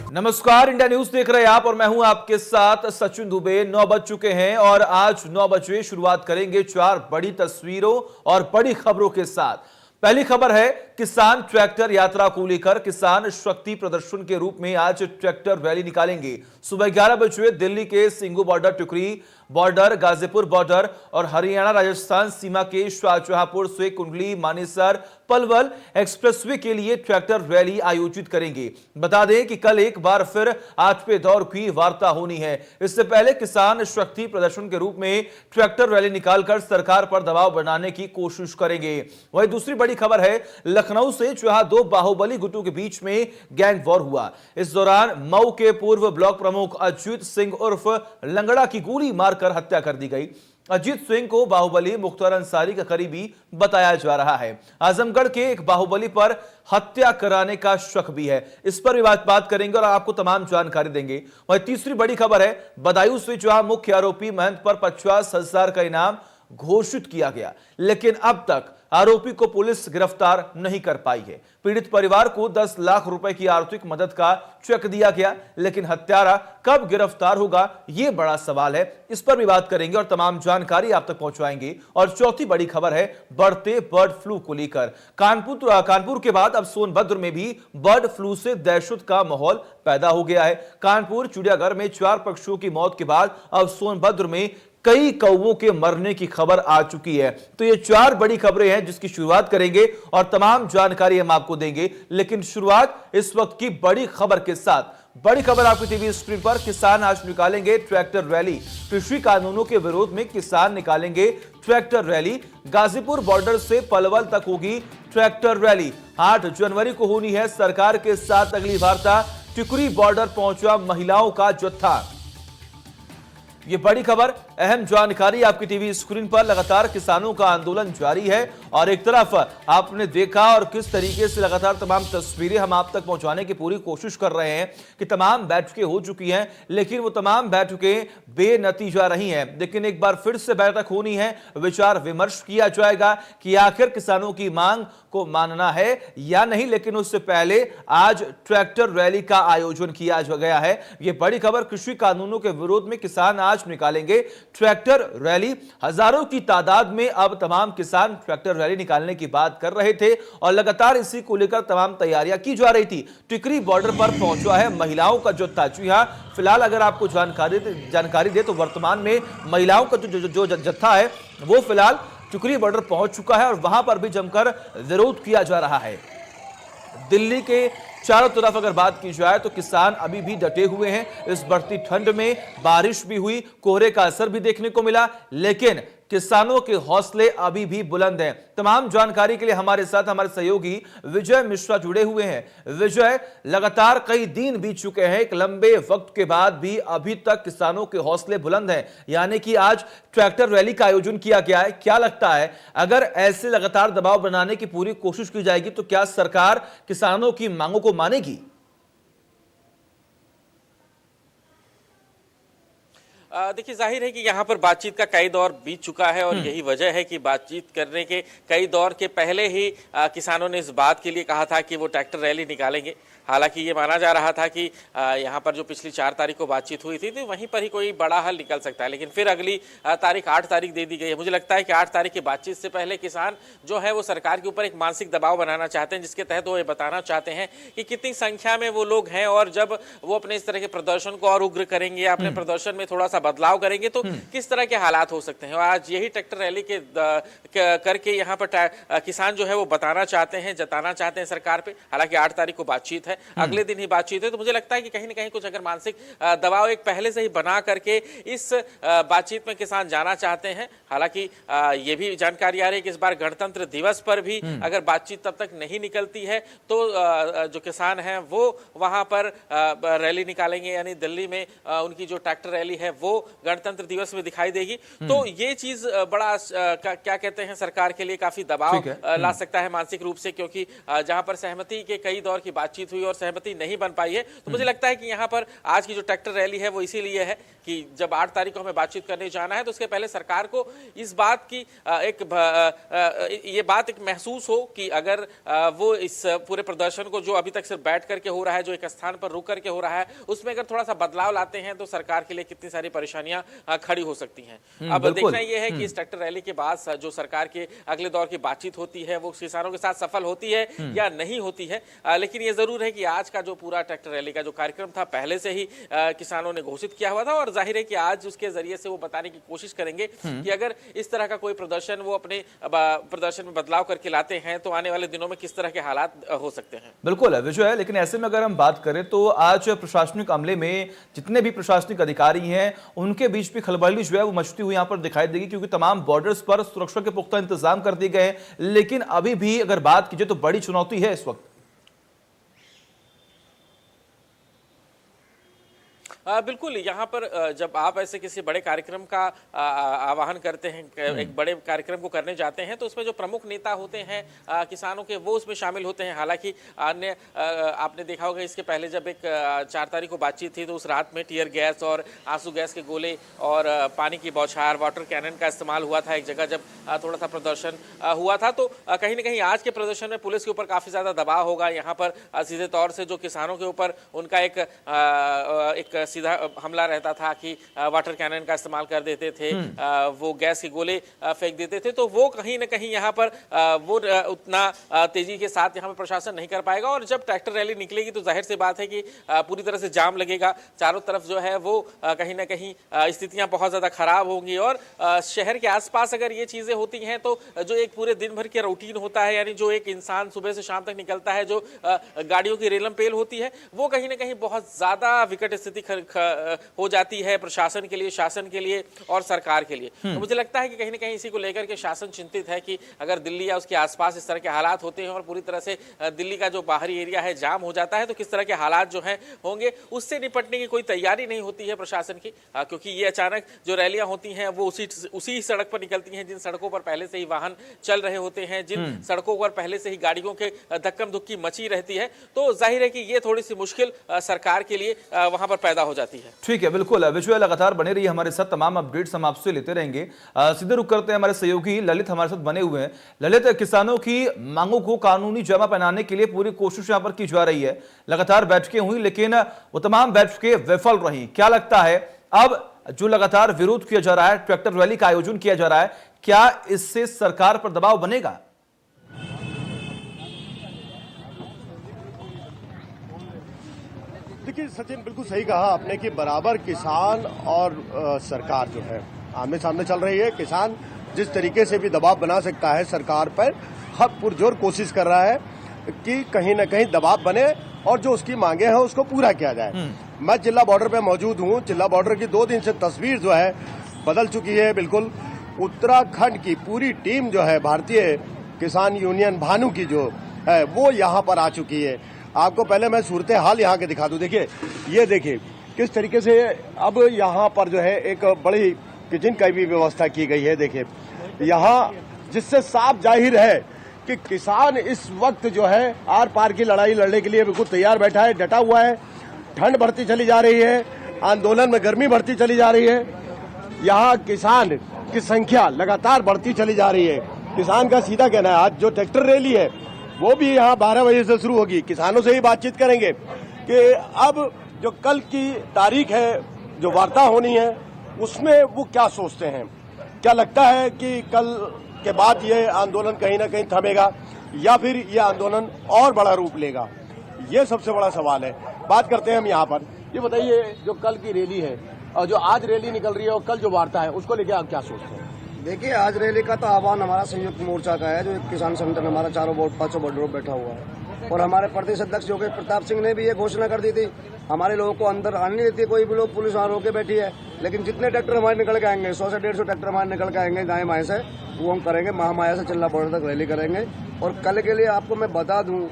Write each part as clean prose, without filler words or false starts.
नमस्कार, India news देख रहे हैं आप और मैं हूं आपके साथ सचिन दुबे। 9 बज चुके हैं और आज 9 बजे शुरुआत करेंगे 4 बड़ी तस्वीरों और बड़ी खबरों के साथ। पहली खबर है, किसान ट्रैक्टर यात्रा को लेकर किसान शक्ति प्रदर्शन के रूप में आज ट्रैक्टर रैली निकालेंगे। सुबह 11 बजे दिल्ली के Singhu border, Tikri border, Ghazipur border और हरियाणा राजस्थान सीमा के शाहजहांपुर से कुंडली, मानेसर, पलवल एक्सप्रेसवे के लिए ट्रैक्टर रैली आयोजित करेंगे। बता दें कि कल एक बार फिर 8वें दौर की वार्ता होनी है। इससे पहले किसान शक्ति प्रदर्शन के रूप में ट्रैक्टर रैली निकालकर सरकार पर दबाव बनाने की कोशिश करेंगे। वहीं दूसरी बड़ी खबर है, लखनऊ से जहां दो बाहुबली गुटों के बीच में गैंग वॉर हुआ। इस दौरान मऊ के पूर्व ब्लॉक प्रमुख अजीत सिंह उर्फ लंगड़ा की गोली मारकर हत्या कर दी गई। अजीत सिंह को बाहुबली मुख्तार अंसारी का करीबी बताया जा रहा है। आजमगढ़ के एक बाहुबली पर हत्या कराने का शक भी है। इस पर भी बात करेंगे और आपको तमाम जानकारी देंगे। वहीं तीसरी बड़ी खबर है, बदायूं से जहां मुख्य आरोपी महंत पर 50,000 का इनाम घोषित किया गया, लेकिन अब तक आरोपी को पुलिस गिरफ्तार नहीं कर पाई है। पीड़ित परिवार को 10 लाख रुपए की आर्थिक मदद का चेक दिया गया, लेकिन हत्यारा कब गिरफ्तार होगा, यह बड़ा सवाल है। इस पर भी बात करेंगे और तमाम जानकारी आप तक पहुंचाएंगे। और चौथी बड़ी खबर है, बढ़ते बर्ड फ्लू को लेकर कानपुर के बाद अब सोनभद्र में भी बर्ड फ्लू से दहशत का माहौल पैदा हो गया है। कानपुर चिड़ियाघर में 4 पक्षियों की मौत के बाद अब सोनभद्र में कई कौवों के मरने की खबर आ चुकी है। तो ये 4 बड़ी खबरें हैं जिसकी शुरुआत करेंगे और तमाम जानकारी हम आपको देंगे। लेकिन शुरुआत इस वक्त की बड़ी खबर के साथ। बड़ी खबर आपकी टीवी स्क्रीन पर, किसान आज निकालेंगे ट्रैक्टर रैली। कृषि कानूनों के विरोध में किसान निकालेंगे ट्रैक्टर रैली। गाजीपुर बॉर्डर से पलवल तक होगी ट्रैक्टर रैली। 8 जनवरी को होनी है सरकार के साथ अगली वार्ता। टिकरी बॉर्डर पहुंचा महिलाओं का जत्था। ये बड़ी खबर, अहम जानकारी आपकी टीवी स्क्रीन पर। लगातार किसानों का आंदोलन जारी है और एक तरफ आपने देखा और किस तरीके से लगातार तमाम तस्वीरें हम आप तक पहुंचाने की पूरी कोशिश कर रहे हैं कि तमाम बैठकें हो चुकी हैं, लेकिन वो तमाम बैठकें बेनतीजा रही हैं। लेकिन एक बार फिर से बैठक होनी है, विचार विमर्श किया जाएगा कि आखिर किसानों की मांग को मानना है या नहीं। लेकिन उससे पहले आज ट्रैक्टर रैली का आयोजन किया गया है। यह बड़ी खबर, कृषि कानूनों के विरोध में किसान आज निकालेंगे ट्रैक्टर रैली। हजारों की तादाद में अब तमाम किसान ट्रैक्टर रैली निकालने की बात कर रहे थे और लगातार इसी को लेकर तमाम तैयारियां की जा रही थी। टिकरी बॉर्डर पर पहुंचा है महिलाओं का जत्था। जी हां, फिलहाल अगर आपको जानकारी दे तो वर्तमान में महिलाओं का जो जत्था है वो फिलहाल टिकरी बॉर्डर पहुंच चुका है और वहां पर भी जमकर विरोध किया जा रहा है। दिल्ली के चारों तरफ अगर बात की जाए तो किसान अभी भी डटे हुए हैं। इस बढ़ती ठंड में बारिश भी हुई, कोहरे का असर भी देखने को मिला, लेकिन किसानों के हौसले अभी भी बुलंद हैं। तमाम जानकारी के लिए हमारे साथ हमारे सहयोगी विजय मिश्रा जुड़े हुए हैं। विजय, लगातार कई दिन बीत चुके हैं, एक लंबे वक्त के बाद भी अभी तक किसानों के हौसले बुलंद हैं, यानी कि आज ट्रैक्टर रैली का आयोजन किया गया है। क्या लगता है, अगर ऐसे लगातार दबाव बनाने की पूरी कोशिश की जाएगी तो क्या सरकार किसानों की मांगों को मानेगी? देखिए, जाहिर है कि यहाँ पर बातचीत का कई दौर बीत चुका है और यही वजह है कि बातचीत करने के कई दौर के पहले ही किसानों ने इस बात के लिए कहा था कि वो ट्रैक्टर रैली निकालेंगे। हालांकि ये माना जा रहा था कि यहाँ पर जो पिछली 4 तारीख को बातचीत हुई थी तो वहीं पर ही कोई बड़ा हल निकल सकता है, लेकिन फिर अगली तारीख 8 तारीख दे दी गई है। मुझे लगता है कि 8 तारीख की बातचीत से पहले किसान जो है वो सरकार के ऊपर एक मानसिक दबाव बनाना चाहते हैं, जिसके तहत वो ये बताना चाहते हैं कि कितनी संख्या में वो लोग हैं और जब वो अपने इस तरह के प्रदर्शन को और उग्र करेंगे, अपने प्रदर्शन में थोड़ा सा बदलाव करेंगे तो किस तरह के हालात हो सकते हैं। और आज यही ट्रैक्टर रैली के करके यहाँ पर किसान जो है वो बताना चाहते हैं, जताना चाहते हैं सरकार पे। हालांकि 8 तारीख को बातचीत है, अगले दिन ही बातचीत है, तो मुझे लगता है कि कहीं ना कहीं कुछ अगर मानसिक दबाव एक पहले से ही बना करके इस बातचीत में किसान जाना चाहते हैं। हालांकि ये भी जानकारी आ रही है कि इस बार गणतंत्र दिवस पर भी अगर बातचीत तब तक नहीं निकलती है तो जो किसान हैं वो वहां पर रैली निकालेंगे, यानी दिल्ली में उनकी जो ट्रैक्टर रैली है वो गणतंत्र दिवस में दिखाई देगी। तो ये चीज बड़ा क्या कहते हैं सरकार के लिए काफी दबाव ला सकता है मानसिक रूप से, क्योंकि जहां पर सहमति के कई दौर की बातचीत हुई और सहमति नहीं बन पाई है। तो मुझे लगता है कि यहाँ पर आज की जो ट्रैक्टर रैली है वो इसीलिए है कि जब 8 तारीख को हमें बातचीत करने जाना है तो उसके पहले सरकार को इस बात की ये बात एक महसूस हो कि अगर वो इस पूरे प्रदर्शन को जो अभी तक सिर्फ बैठ करके हो रहा है, जो एक स्थान पर रुक करके हो रहा है, उसमें अगर थोड़ा सा बदलाव लाते हैं तो सरकार के लिए कितनी सारी परेशानियां खड़ी हो सकती हैं। अब देखना यह है कि इस ट्रैक्टर रैली के बाद जो सरकार के अगले दौर की बातचीत होती है वो किसानों के साथ सफल होती है या नहीं होती है। लेकिन ये जरूर है कि आज का जो पूरा ट्रैक्टर रैली का जो कार्यक्रम था पहले से ही किसानों ने घोषित किया हुआ था और जाहिर है कि आज उसके जरिए से वो बताने की कोशिश करेंगे कि अगर इस तरह का कोई प्रदर्शन वो अपने प्रदर्शन में बदलाव करके लाते हैं तो आने वाले दिनों में किस तरह के हालात हो सकते हैं। बिल्कुल विजय, लेकिन ऐसे में अगर हम बात करें तो आज प्रशासनिक अमले में जितने भी प्रशासनिक अधिकारी हैं उनके बीच भी खलबली जो है वो मचती हुई यहां पर दिखाई देगी, क्योंकि तमाम बॉर्डर्स पर सुरक्षा के पुख्ता इंतजाम कर दिए गए। लेकिन अभी भी अगर बात कीजिए तो बड़ी चुनौती है इस वक्त। बिल्कुल, यहाँ पर जब आप ऐसे किसी बड़े कार्यक्रम का आह्वान करते हैं, एक बड़े कार्यक्रम को करने जाते हैं तो उसमें जो प्रमुख नेता होते हैं किसानों के वो उसमें शामिल होते हैं। हालांकि अन्य आपने देखा होगा इसके पहले जब एक 4 तारीख को बातचीत थी तो उस रात में टीयर गैस और आंसू गैस के गोले और पानी की बौछार, वाटर कैनन का इस्तेमाल हुआ था। एक जगह जब थोड़ा सा प्रदर्शन हुआ था तो कहीं ना कहीं आज के प्रदर्शन में पुलिस के ऊपर काफ़ी ज़्यादा दबाव होगा। यहाँ पर सीधे तौर से जो किसानों के ऊपर उनका एक सीधा हमला रहता था कि वाटर कैनन का इस्तेमाल कर देते थे, वो गैस के गोले फेंक देते थे, तो वो कहीं ना कहीं यहाँ पर वो उतना तेजी के साथ यहाँ पर प्रशासन नहीं कर पाएगा। और जब ट्रैक्टर रैली निकलेगी तो जाहिर सी बात है कि पूरी तरह से जाम लगेगा, चारों तरफ जो है वो कहीं ना कहीं स्थितियां बहुत ज्यादा खराब होंगी। और शहर के आसपास अगर ये चीजें होती हैं तो जो एक पूरे दिन भर के रूटीन होता है, यानी जो एक इंसान सुबह से शाम तक निकलता है, जो गाड़ियों की रेलम पेल होती है, वो कहीं ना कहीं बहुत ज्यादा विकट स्थिति हो जाती है प्रशासन के लिए, शासन के लिए और सरकार के लिए। तो मुझे लगता है कि कहीं ना कहीं इसी को लेकर के शासन चिंतित है कि अगर दिल्ली या उसके आसपास इस तरह के हालात होते हैं और पूरी तरह से दिल्ली का जो बाहरी एरिया है जाम हो जाता है तो किस तरह के हालात जो हैं होंगे, उससे निपटने की कोई तैयारी नहीं होती है प्रशासन की। क्योंकि ये अचानक जो रैलियां होती हैं वो उसी सड़क पर निकलती हैं जिन सड़कों पर पहले से ही वाहन चल रहे होते हैं, जिन सड़कों पर पहले से ही गाड़ियों के धक्कम धुक्की मची रहती है। तो जाहिर है कि ये थोड़ी सी मुश्किल सरकार के लिए वहां पर पैदा हो जाती है। ठीक है, बिल्कुल विजय, लगातार बने रहिए हमारे साथ, तमाम अपडेट्स हम आपसे लेते रहेंगे। सीधे रुक करते हैं, हमारे सहयोगी ललित हमारे साथ बने हुए हैं। ललित, किसानों की मांगों को कानूनी जमा पहनाने के लिए पूरी कोशिश यहां पर की जा रही है, लगातार बैठकें हुई लेकिन वो तमाम बैठकें विफल रही। क्या लगता है अब जो लगातार विरोध किया जा रहा है, ट्रैक्टर रैली का आयोजन किया जा रहा है, क्या इससे सरकार पर दबाव बनेगा? देखिए सचिन, बिल्कुल सही कहा आपने कि बराबर किसान और सरकार जो है आमने सामने चल रही है। किसान जिस तरीके से भी दबाव बना सकता है सरकार पर, हर पुरजोर कोशिश कर रहा है कि कहीं न कहीं दबाव बने और जो उसकी मांगे हैं उसको पूरा किया जाए। मैं जिला बॉर्डर पे मौजूद हूँ। जिला बॉर्डर की 2 दिन से तस्वीर जो है बदल चुकी है। बिल्कुल उत्तराखंड की पूरी टीम जो है भारतीय किसान यूनियन भानु की जो है वो यहाँ पर आ चुकी है। आपको पहले मैं सूरत हाल यहाँ के दिखा दूं। देखिए, ये देखिए किस तरीके से अब यहाँ पर जो है एक बड़ी किचन की भी व्यवस्था की गई है। देखिए यहाँ, जिससे साफ जाहिर है कि किसान इस वक्त जो है आर पार की लड़ाई लड़ने के लिए बिल्कुल तैयार बैठा है, डटा हुआ है। ठंड बढ़ती चली जा रही है, आंदोलन में गर्मी बढ़ती चली जा रही है। यहाँ किसान की संख्या लगातार बढ़ती चली जा रही है। किसान का सीधा कहना है, आज जो ट्रैक्टर रैली है वो भी यहाँ 12 बजे से शुरू होगी। किसानों से ही बातचीत करेंगे कि अब जो कल की तारीख है, जो वार्ता होनी है, उसमें वो क्या सोचते हैं। क्या लगता है कि कल के बाद ये आंदोलन कहीं ना कहीं थमेगा या फिर ये आंदोलन और बड़ा रूप लेगा, ये सबसे बड़ा सवाल है। बात करते हैं हम यहाँ पर। ये बताइए, जो कल की रैली है और जो आज रैली निकल रही है और कल जो वार्ता है, उसको लेकर आप क्या सोचते हैं? देखिए, आज रैली का तो आह्वान हमारा संयुक्त मोर्चा का है, जो एक किसान संगठन हमारा 4 बोर्ड 500 बॉर्डरों पर बैठा हुआ है। और हमारे प्रदेश अध्यक्ष योगेश प्रताप सिंह ने भी ये घोषणा कर दी थी, हमारे लोगों को अंदर आने नहीं देती कोई भी लोग, पुलिस वहां रोके बैठी है। लेकिन जितने ट्रैक्टर हमारे निकल के आएंगे, 100 से 150 ट्रैक्टर हमारे निकल के आएंगे गाय माए से, वो हम करेंगे। महामाया से चिल्ला बॉर्डर तक रैली करेंगे। और कल के लिए आपको मैं बता दूं,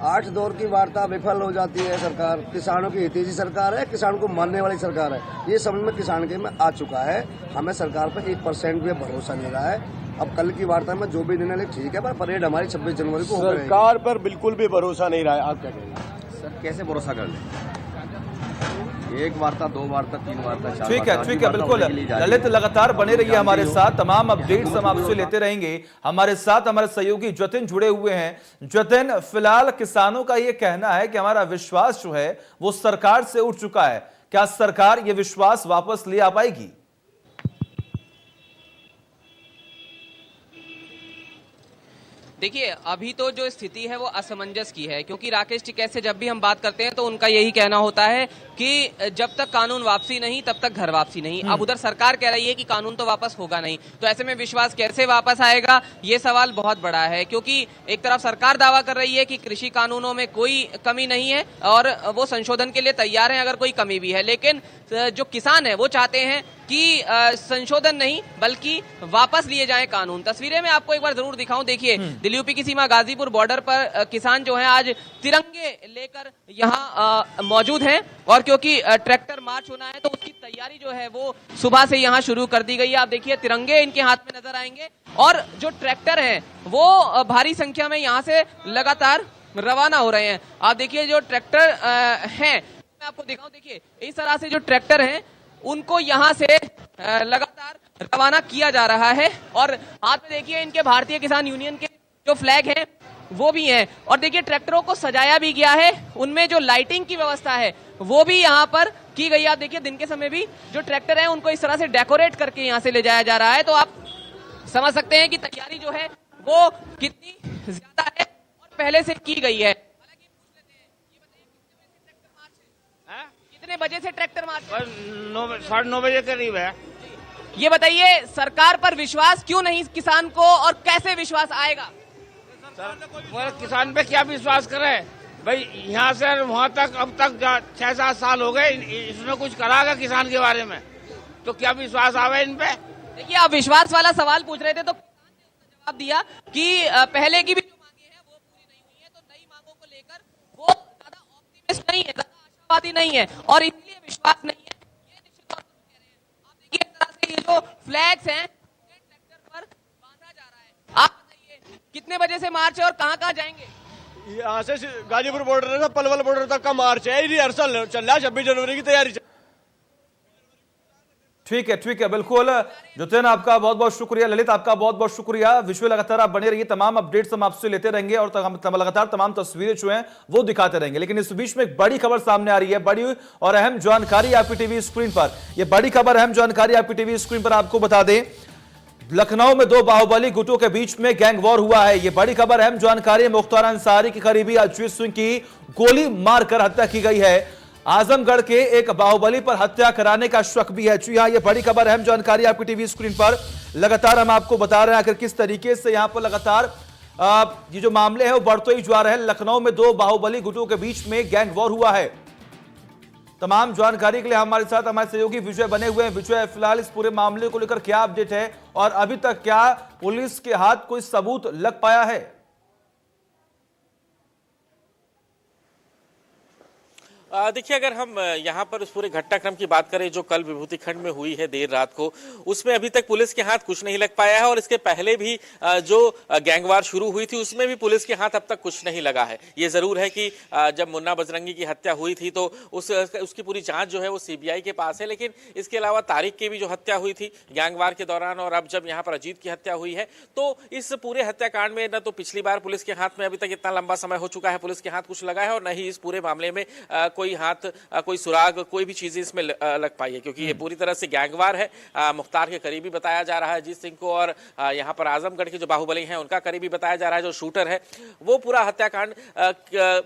8 दौर की वार्ता विफल हो जाती है सरकार। किसानों की हितैषी सरकार है, किसान को मारने वाली सरकार है। ये समझ में किसान के में आ चुका है। हमें सरकार पर 1% भी भरोसा नहीं रहा है। अब कल की वार्ता में जो भी निर्णय ठीक है, पर परेड हमारी 26 जनवरी को हो रही है। सरकार पर बिल्कुल भी भरोसा नहीं रहा है, आप क्या कहेंगे? कैसे भरोसा कर ले? एक बार था, 2 बार था, 3 बार था, 4 ठीक है, बार था, ठीक है, बिल्कुल ललित, लगातार बने रहिए हमारे साथ, तमाम अपडेट्स हम आपसे लेते रहेंगे। हमारे साथ हमारे सहयोगी जतिन जुड़े हुए हैं। जतिन, फिलहाल किसानों का ये कहना है कि हमारा विश्वास जो है वो सरकार से उठ चुका है, क्या सरकार ये विश्वास वापस ले आ पाएगी? देखिए, अभी तो जो स्थिति है वो असमंजस की है, क्योंकि राकेश टिकैत से जब भी हम बात करते हैं तो उनका यही कहना होता है कि जब तक कानून वापसी नहीं तब तक घर वापसी नहीं। अब उधर सरकार कह रही है कि कानून तो वापस होगा नहीं, तो ऐसे में विश्वास कैसे वापस आएगा, ये सवाल बहुत बड़ा है। क्योंकि एक तरफ सरकार दावा कर रही है कि कृषि कानूनों में कोई कमी नहीं है और वो संशोधन के लिए तैयार है अगर कोई कमी भी है, लेकिन जो किसान है वो चाहते हैं कि संशोधन नहीं बल्कि वापस लिए जाएं कानून। तस्वीरें मैं आपको एक बार जरूर दिखाऊं। देखिए, दिल्ली यूपी की सीमा गाजीपुर बॉर्डर पर किसान जो हैं आज तिरंगे लेकर यहाँ मौजूद हैं, और क्योंकि ट्रैक्टर मार्च होना है तो उसकी तैयारी जो है वो सुबह से यहाँ शुरू कर दी गई है। आप देखिए, तिरंगे इनके हाथ में नजर आएंगे और जो ट्रैक्टर हैं वो भारी संख्या में यहाँ से लगातार रवाना हो रहे हैं। आप देखिए, जो ट्रैक्टर हैं मैं आपको दिखाऊं। देखिए, इस तरह से जो ट्रैक्टर हैं उनको यहाँ से लगातार रवाना किया जा रहा है, और हाथ में देखिए इनके भारतीय किसान यूनियन के जो फ्लैग हैं वो भी हैं। और देखिए, ट्रैक्टरों को सजाया भी गया है, उनमें जो लाइटिंग की व्यवस्था है वो भी यहाँ पर की गई है। आप देखिए, दिन के समय भी जो ट्रैक्टर है उनको इस तरह से डेकोरेट करके यहाँ से ले जाया जा रहा है, तो आप समझ सकते हैं कि तैयारी जो है वो कितनी ज्यादा है और पहले से की गई है। कितने बजे से ट्रैक्टर मार्च? 9:30 बजे करीब है। ये बताइए, सरकार पर विश्वास क्यों नहीं किसान को, और कैसे विश्वास आएगा? किसान पे क्या विश्वास करे भाई? यहाँ से वहाँ तक अब तक 6-7 साल हो गए, इसमें कुछ करागा किसान के बारे में, तो क्या विश्वास आवे इन पे? देखिए, आप विश्वास वाला सवाल पूछ रहे थे तो किसान ने उसका जवाब दिया कि पहले की भी जो मांगे हैं वो पूरी नहीं हुई है, तो नई मांगों को लेकर वो ज्यादा ऑप्टिमिस्ट नहीं है, ज्यादा आशावादी नहीं है, और इसलिए विश्वास नहीं है, ये निश्चित तौर पर कह रहे हैं। आप देखिए, इस तरह से ये जो फ्लैग्स हैं ट्रैक्टर पर बांधा जा रहा है। आप बताइए, कितने बजे से मार्च है और कहाँ जाएंगे? यहाँ से गाजीपुर बॉर्डर से पलवल बॉर्डर तक का मार्च है, रिहर्सल चल रहा है, 26 जनवरी की तैयारी। ठीक है, बिल्कुल जतिन, आपका बहुत बहुत शुक्रिया। ललित, आपका बहुत बहुत शुक्रिया। विजुअल लगातार आप बने रहिए, तमाम अपडेट्स हम आपसे लेते रहेंगे और लगातार तमाम तस्वीरें जो हैं वो दिखाते रहेंगे। लेकिन इस बीच में एक बड़ी खबर सामने आ रही है, बड़ी और अहम जानकारी आपकी टीवी स्क्रीन पर। यह बड़ी खबर, अहम जानकारी आपकी टीवी स्क्रीन पर आपको बता दें, लखनऊ में 2 बाहुबली गुटों के बीच में गैंग वॉर हुआ है। यह बड़ी खबर, अहम जानकारी। मुख्तार अंसारी की करीबी अजीत सिंह की गोली मारकर हत्या की गई है। आजमगढ़ के एक बाहुबली पर हत्या कराने का शक भी है। जी हां, यह बड़ी खबर, अहम जानकारी आपकी टीवी स्क्रीन पर। लगातार हम आपको बता रहे हैं आखिर किस तरीके से यहां पर लगातार ये जो मामले हैं वो बढ़ते ही जा रहे हैं। लखनऊ में 2 बाहुबली गुटों के बीच में गैंग वॉर हुआ है। तमाम जानकारी के लिए हमारे साथ हमारे सहयोगी विजय बने हुए हैं। विजय, फिलहाल इस पूरे मामले को लेकर क्या अपडेट है और अभी तक क्या पुलिस के हाथ कोई सबूत लग पाया है? देखिए, अगर हम यहाँ पर उस पूरे घटनाक्रम की बात करें जो कल विभूति खंड में हुई है देर रात को, उसमें अभी तक पुलिस के हाथ कुछ नहीं लग पाया है, और इसके पहले भी जो गैंगवार शुरू हुई थी उसमें भी पुलिस के हाथ अब तक कुछ नहीं लगा है। ये जरूर है कि जब मुन्ना बजरंगी की हत्या हुई थी तो उसकी पूरी जांच जो है वो सीबीआई के पास है, लेकिन इसके अलावा तारिक की भी जो हत्या हुई थी गैंगवार के दौरान, और अब जब यहाँ पर अजीत की हत्या हुई है, तो इस पूरे हत्याकांड में न तो पिछली बार पुलिस के हाथ में अभी तक इतना लंबा समय हो चुका है पुलिस के हाथ कुछ लगा है, और न ही इस पूरे मामले में कोई हाथ, कोई सुराग, कोई भी चीज इसमें लग पाई है, क्योंकि ये पूरी तरह से गैंगवार है। मुख्तार के करीबी बताया जा रहा है अजीत सिंह को, और यहाँ पर आजमगढ़ के जो बाहुबली हैं उनका करीबी बताया जा रहा है। जो शूटर है वो पूरा हत्याकांड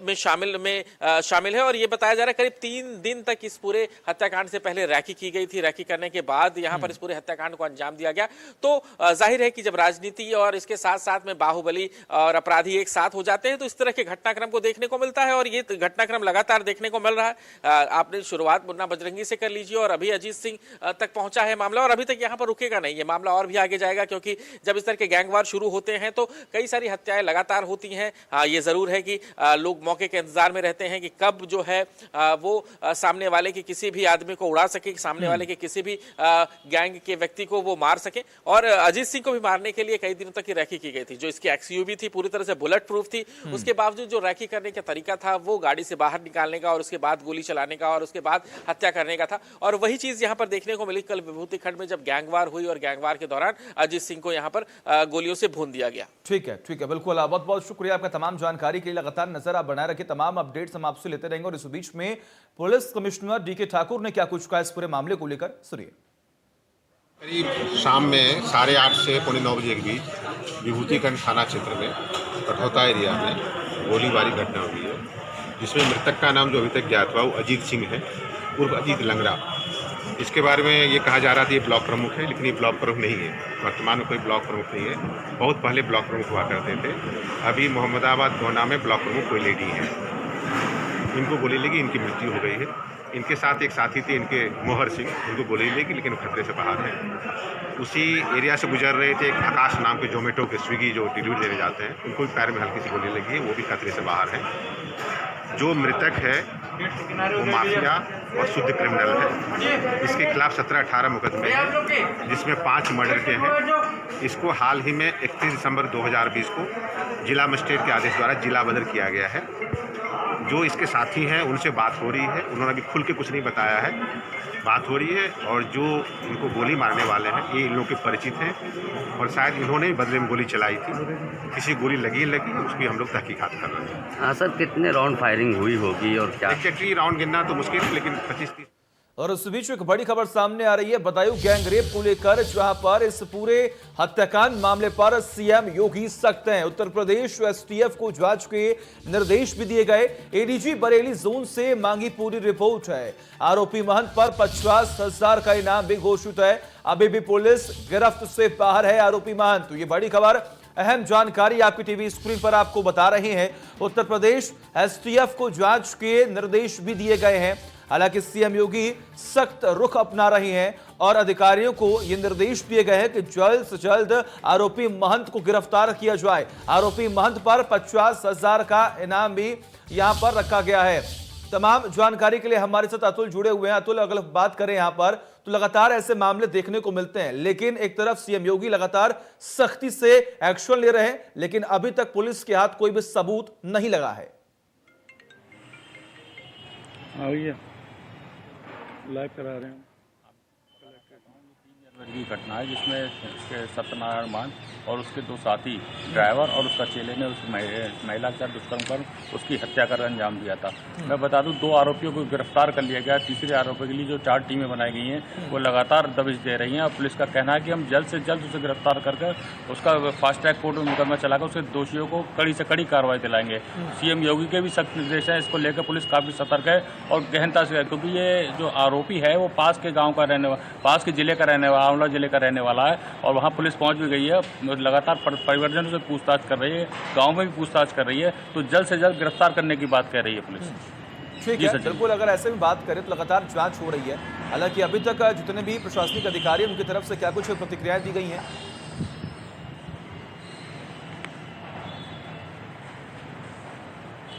में शामिल है, और ये बताया जा रहा है करीब 3 दिन तक इस पूरे हत्याकांड से पहले रैकी की गई थी। रैकी करने के बाद यहाँ पर इस पूरे हत्याकांड को अंजाम दिया गया। तो जाहिर है कि जब राजनीति और इसके साथ साथ में बाहुबली और अपराधी एक साथ हो जाते हैं तो इस तरह के घटनाक्रम को देखने को मिलता है, और ये घटनाक्रम लगातार देखने को मिल रहा है। आपने शुरुआत मुन्ना बजरंगी से कर लीजिए और अभी अजीत सिंह तक पहुंचा है मामला, और अभी तक यहाँ पर रुकेगा नहीं, ये मामला और भी आगे जाएगा, क्योंकि जब इस तरह के गैंगवार शुरू होते हैं तो कई सारी हत्याएं लगातार होती हैं। हाँ, ये जरूर है कि लोग मौके के इंतजार में रहते हैं कि कब जो है वो सामने वाले के किसी भी आदमी को उड़ा सके, सामने वाले के किसी भी गैंग के व्यक्ति को वो मार सके। और अजीत सिंह को भी मारने के लिए कई दिनों तक की रैकी की गई थी। जो इसकी एक्सयूवी थी पूरी तरह से बुलेट प्रूफ थी, उसके बावजूद जो रैकी करने का तरीका था वो गाड़ी से बाहर निकालने का और उसके बाद गोली चलाने का और उसके बाद हत्या करने का था। और वही चीज यहां पर देखने को मिली कल विभूति खंड में, जब गैंगवार हुई और गैंगवार के दौरान अजीत सिंह को यहां पर गोलियों से भून दिया गया। ठीक है, बिल्कुल, बहुत बहुत शुक्रिया आपका तमाम जानकारी के लिए। लगातार नजर आप बनाए रखिए, तमाम अपडेट्स हम आपसे लेते रहेंगे। और इस बीच में पुलिस कमिश्नर डीके ठाकुर ने क्या कुछ कहा इस पूरे मामले को लेकर, सुनिए। करीब शाम में 8:30 से 9:45 बजे के बीच विभूतिखंड थाना क्षेत्र में कठौता एरिया में गोलीबारी घटना हुई है, जिसमें मृतक का नाम जो अभी तक ज्ञात हुआ वो अजीत सिंह है, उर्फ अजीत लंगड़ा। इसके बारे में ये कहा जा रहा था ये ब्लॉक प्रमुख है, लेकिन ये ब्लॉक प्रमुख नहीं है। वर्तमान में कोई ब्लॉक प्रमुख नहीं है, बहुत पहले ब्लॉक प्रमुख हुआ करते थे। अभी मोहम्मदाबाद गोना में ब्लॉक प्रमुख कोई लेडी है, इनको गोली लगी, इनकी मृत्यु हो गई है। इनके साथ एक साथी थे इनके मोहर सिंह, उनको गोली लगी लेकिन खतरे से बाहर है। उसी एरिया से गुजर रहे थे एक आकाश नाम के जोमेटो के स्विगी जो डिलीवरी देने जाते हैं, उनको भी पैर में हल्की सी गोली लगी है, वो भी खतरे से बाहर है। जो मृतक है वो माफिया और शुद्ध क्रिमिनल है। इसके खिलाफ 17-18 मुकदमे हैं, जिसमें 5 मर्डर के हैं। इसको हाल ही में 31 दिसंबर 2020 को जिला मजिस्ट्रेट के आदेश द्वारा जिला बदर किया गया है। जो इसके साथी हैं उनसे बात हो रही है, उन्होंने अभी खुल के कुछ नहीं बताया है, बात हो रही है। और जो इनको गोली मारने वाले हैं ये इन लोगों के परिचित हैं और शायद इन्होंने भी बदले में गोली चलाई थी, किसी गोली लगी उसकी हम लोग तहकीकात कर रहे हैं। हाँ सर, कितने राउंड फायरिंग हुई होगी और क्या? एग्जैक्टली राउंड गिनना तो मुश्किल है, लेकिन 25-30। और इस बीच एक बड़ी खबर सामने आ रही है बदायूं गैंग रेप को लेकर, जहां पर इस पूरे हत्याकांड मामले पर सीएम योगी सख्त हैं। उत्तर प्रदेश एसटीएफ को जांच के निर्देश भी दिए गए। एडीजी बरेली जोन से मांगी पूरी रिपोर्ट है। आरोपी महंत पर 50,000 का इनाम भी घोषित है। अभी भी पुलिस गिरफ्त से बाहर है आरोपी महंत। तो ये बड़ी खबर, अहम जानकारी आपकी टीवी स्क्रीन पर आपको बता रहे हैं। उत्तर प्रदेश एसटीएफ को जांच के निर्देश भी दिए गए हैं। हालांकि सीएम योगी सख्त रुख अपना रहे हैं और अधिकारियों को यह निर्देश दिए गए हैं कि जल्द से जल्द आरोपी महंत को गिरफ्तार किया जाए। आरोपी महंत पर 50,000 का इनाम भी यहां पर रखा गया है। तमाम जानकारी के लिए हमारे साथ अतुल जुड़े हुए हैं। अतुल, अगर बात करें यहां पर तो लगातार ऐसे मामले देखने को मिलते हैं, लेकिन एक तरफ सीएम योगी लगातार सख्ती से एक्शन ले रहे हैं, लेकिन अभी तक पुलिस के हाथ कोई भी सबूत नहीं लगा है। लाइव करा रहे हैं। की घटना है जिसमें सत्यनारायण मान और उसके 2 साथी ड्राइवर और उसका चेले ने उस महिला के साथ दुष्कर्म कर उसकी हत्या कर अंजाम दिया था। मैं बता दूं 2 आरोपियों को गिरफ्तार कर लिया गया। तीसरे आरोपी के लिए जो 4 टीमें बनाई गई हैं वो लगातार दबिश दे रही हैं और पुलिस का कहना है कि हम जल्द से जल्द उसे गिरफ्तार करके उसका फास्ट ट्रैक कोर्ट में मुकदमा चलाकर उसके दोषियों को कड़ी से कड़ी कार्रवाई दिलाएंगे। सीएम योगी के भी सख्त निर्देश है, इसको लेकर पुलिस काफी सतर्क है और गहनता से है, क्योंकि ये जो आरोपी है वो पास के गाँव का रहने वाला, पास के जिले का रहने वाला, आंवला जिले का रहने वाला है और वहाँ पुलिस पहुँच भी गई है। लगातार परिवर्तन से पूछताछ कर रही है, गांव में भी पूछताछ कर रही है, तो जल्द से जल्द गिरफ्तार करने की बात कह रही है पुलिस। ठीक है, बिल्कुल, अगर ऐसे में बात करें तो लगातार जांच हो रही है। हालांकि अभी तक जितने भी प्रशासनिक अधिकारी उनकी तरफ से क्या कुछ प्रतिक्रियाएं दी गई हैं?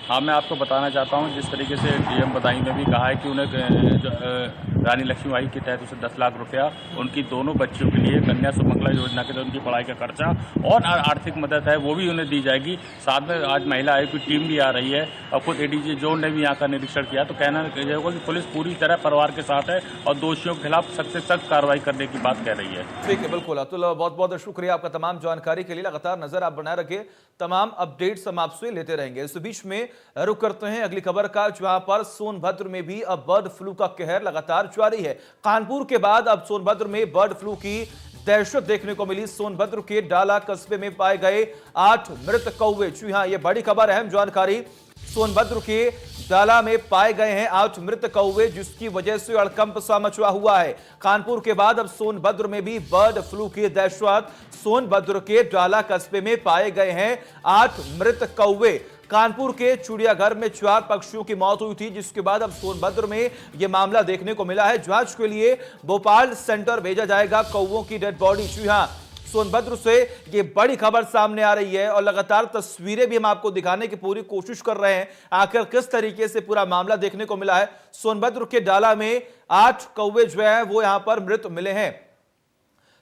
हाँ, मैं आपको बताना चाहता हूँ जिस तरीके से डीएम बदायूं ने भी कहा है कि उन्हें रानी लक्ष्मीबाई के तहत उसे 10 लाख रुपया उनकी दोनों बच्चियों के लिए कन्या सुमंगला योजना के तहत उनकी पढ़ाई का खर्चा और आर्थिक मदद है वो भी उन्हें दी जाएगी। साथ में आज महिला आयोग की टीम भी आ रही है और खुद एडीजी जोन ने भी यहाँ का निरीक्षण किया। तो कहना होगा कि पुलिस पूरी तरह परिवार के साथ है और दोषियों के खिलाफ सख्त से सख्त कार्रवाई करने की बात कह रही है। ठीक है, बिल्कुल अतुल, बहुत बहुत शुक्रिया आपका तमाम जानकारी के लिए। लगातार नजर आप बनाए रखिए, तमाम अपडेट्स हम आपसे लेते रहेंगे। इस बीच में रुक करते हैं अगली खबर का, जहां पर सोनभद्र में भी अब बर्ड फ्लू का कहर लगातार जारी है। कानपुर के बाद अब सोनभद्र में बर्ड फ्लू की दहशत देखने को मिली। सोनभद्र के डाला कस्बे में पाए गए 8 मृत कौवे। जी हां, यह बड़ी खबर, अहम जानकारी। सोनभद्र के डाला में पाए गए हैं 8 मृत कौवे, जिसकी वजह से हड़कंप सा मचा हुआ है। कानपुर के बाद अब सोनभद्र में भी बर्ड फ्लू की दहशत। सोनभद्र के डाला कस्बे में पाए गए हैं 8 मृत कौवे। कानपुर के चिड़ियाघर में 4 पक्षियों की मौत हुई थी, जिसके बाद अब सोनभद्र में यह मामला देखने को मिला है। जांच के लिए भोपाल सेंटर भेजा जाएगा कौवों की डेड बॉडी। जी हां, सोनभद्र से ये बड़ी खबर सामने आ रही है और लगातार तस्वीरें भी हम आपको दिखाने की पूरी कोशिश कर रहे हैं, आखिर किस तरीके से पूरा मामला देखने को मिला है। सोनभद्र के डाला में 8 कौवे जो है वो यहां पर मृत मिले हैं।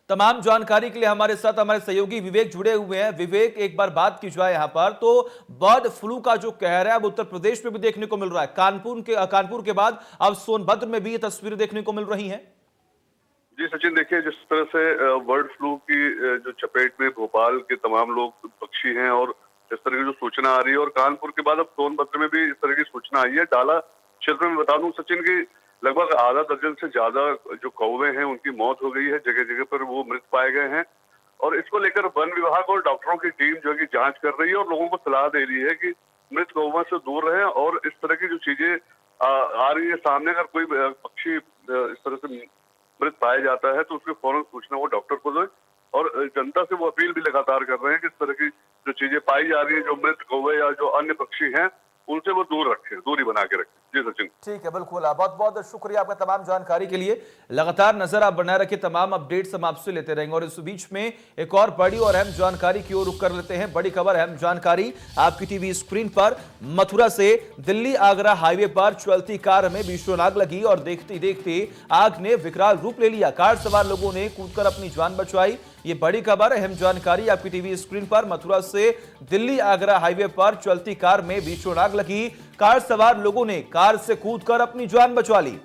तमाम जानकारी के लिए हमारे साथ हमारे सहयोगी विवेक जुड़े हुए हैं। विवेक, एक बार बात की जाए यहां पर, तो बर्ड फ्लू का जो कहर है अब उत्तर प्रदेश में भी देखने को मिल रहा है। कानपुर के बाद अब सोनभद्र में भी ये तस्वीरें देखने को मिल रही हैं। जी सचिन, देखिए जिस तरह से बर्ड फ्लू की जो चपेट में भोपाल के तमाम लोग पक्षी हैं और इस तरह की जो सूचना आ रही है, और कानपुर के बाद अब सोनभद्र में भी इस तरह की सूचना आई है। डाला क्षेत्र में बता दूं सचिन की लगभग आधा दर्जन से ज्यादा जो कौवे हैं उनकी मौत हो गई है, जगह जगह पर वो मृत पाए गए हैं। और इसको लेकर वन विभाग और डॉक्टरों की टीम जो है कि जांच कर रही है और लोगों को सलाह दे रही है कि मृत कौवा से दूर रहें, और इस तरह की जो चीजें आ रही है सामने, अगर कोई पक्षी इस तरह से मृत पाया जाता है तो उसकी फौरन सूचना वो डॉक्टर को दें। और जनता से वो अपील भी लगातार कर रहे हैं कि इस तरह की जो चीजें पाई जा रही है, जो मृत कौवे या जो अन्य पक्षी हैं, उनसे वो दूर रखें, दूरी बना के रखें। जी सचिन। ठीक है, बिल्कुल, बहुत बहुत शुक्रिया आपका तमाम जानकारी के लिए। लगातार नजर आप बनाए रखिए, तमाम अपडेट्स हम आपसे लेते रहेंगे। और इस बीच में एक और बड़ी और अहम जानकारी की ओर रुख कर लेते हैं। बड़ी खबर, अहम जानकारी आपकी टीवी स्क्रीन पर। मथुरा से दिल्ली आगरा हाईवे पर चलती कार में भीषण आग लगी और देखते देखते आग ने विकराल रूप ले लिया। कार सवार लोगों ने कूदकर अपनी जान बचाई। ये बड़ी खबर, अहम जानकारी आपकी टीवी स्क्रीन पर। मथुरा से दिल्ली आगरा हाईवे पर चलती कार में भीषण आग लगी। कार सवार लोगों ने कार से कूदकर अपनी जान बचा ली।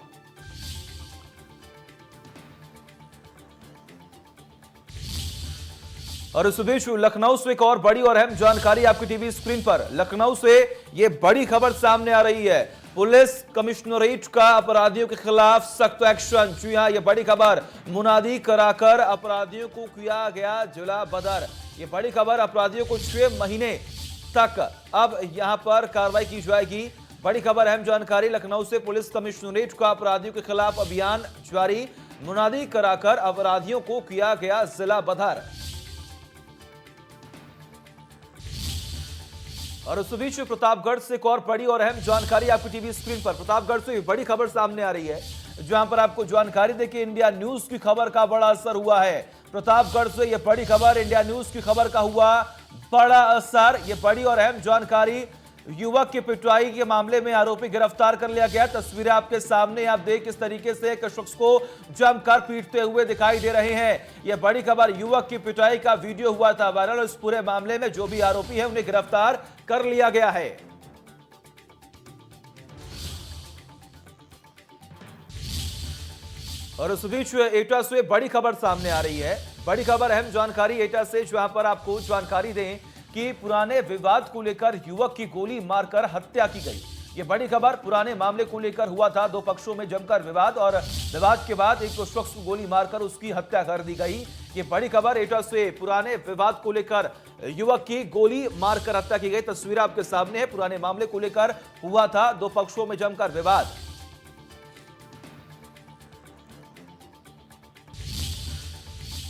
और इस बीच लखनऊ से एक और बड़ी और अहम जानकारी आपकी टीवी स्क्रीन पर। लखनऊ से यह बड़ी खबर सामने आ रही है। पुलिस कमिश्नरेट का अपराधियों के खिलाफ सख्त एक्शन। जी हां, यह बड़ी खबर, मुनादी कराकर अपराधियों को किया गया जिला बदर। यह बड़ी खबर, अपराधियों को 6 महीने तक अब यहां पर कार्रवाई की जाएगी। बड़ी खबर, अहम जानकारी। लखनऊ से पुलिस कमिश्नरेट का अपराधियों के खिलाफ अभियान जारी। मुनादी कराकर अपराधियों को किया गया जिला बदर। और उस बीच प्रतापगढ़ से एक और बड़ी और अहम जानकारी आपकी टीवी स्क्रीन पर। प्रतापगढ़ से बड़ी खबर सामने आ रही है, जहां पर आपको जानकारी देके इंडिया न्यूज की खबर का बड़ा असर हुआ है। प्रतापगढ़ से यह बड़ी खबर, इंडिया न्यूज की खबर का हुआ बड़ा असर। यह बड़ी और अहम जानकारी। युवक की पिटाई के मामले में आरोपी गिरफ्तार कर लिया गया। तस्वीरें आपके सामने, आप देख किस तरीके से एक शख्स को जमकर पीटते हुए दिखाई दे रहे हैं। यह बड़ी खबर, युवक की पिटाई का वीडियो हुआ था वायरल। इस पूरे मामले में जो भी आरोपी है उन्हें गिरफ्तार कर लिया गया है। और उस बीच एटा से बड़ी खबर सामने आ रही है। बड़ी खबर, अहम जानकारी एटा से, जहां पर आपको जानकारी दें कि पुराने विवाद को लेकर युवक की गोली मारकर हत्या की गई। यह बड़ी खबर, पुराने मामले को लेकर हुआ था 2 पक्षों में जमकर विवाद, और विवाद के बाद एक शख्स को गोली मारकर उसकी हत्या कर दी गई। यह बड़ी खबर एटा से, पुराने विवाद को लेकर युवक की गोली मारकर हत्या की गई। तस्वीर आपके सामने है, पुराने मामले को लेकर हुआ था 2 पक्षों में जमकर विवाद।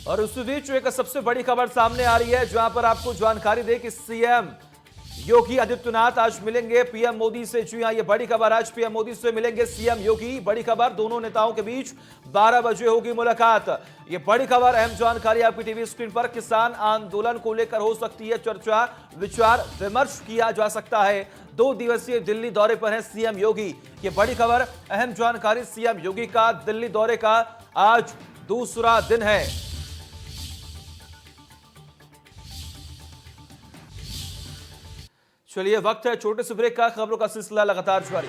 और उस बीच एक सबसे बड़ी खबर सामने आ रही है, जहां पर आपको जानकारी दे कि सीएम योगी आदित्यनाथ आज मिलेंगे पीएम मोदी से। जी हां, ये बड़ी खबर, आज पीएम मोदी से मिलेंगे सीएम योगी। बड़ी खबर, दोनों नेताओं के बीच 12 बजे होगी मुलाकात। ये बड़ी खबर, अहम जानकारी आपकी टीवी स्क्रीन पर। किसान आंदोलन को लेकर हो सकती है चर्चा, विचार विमर्श किया जा सकता है। 2 दिवसीय दिल्ली दौरे पर है सीएम योगी। ये बड़ी खबर, अहम जानकारी। सीएम योगी का दिल्ली दौरे का आज दूसरा दिन है। चलिए, वक्त है छोटे से ब्रेक का। खबरों का सिलसिला लगातार जारी।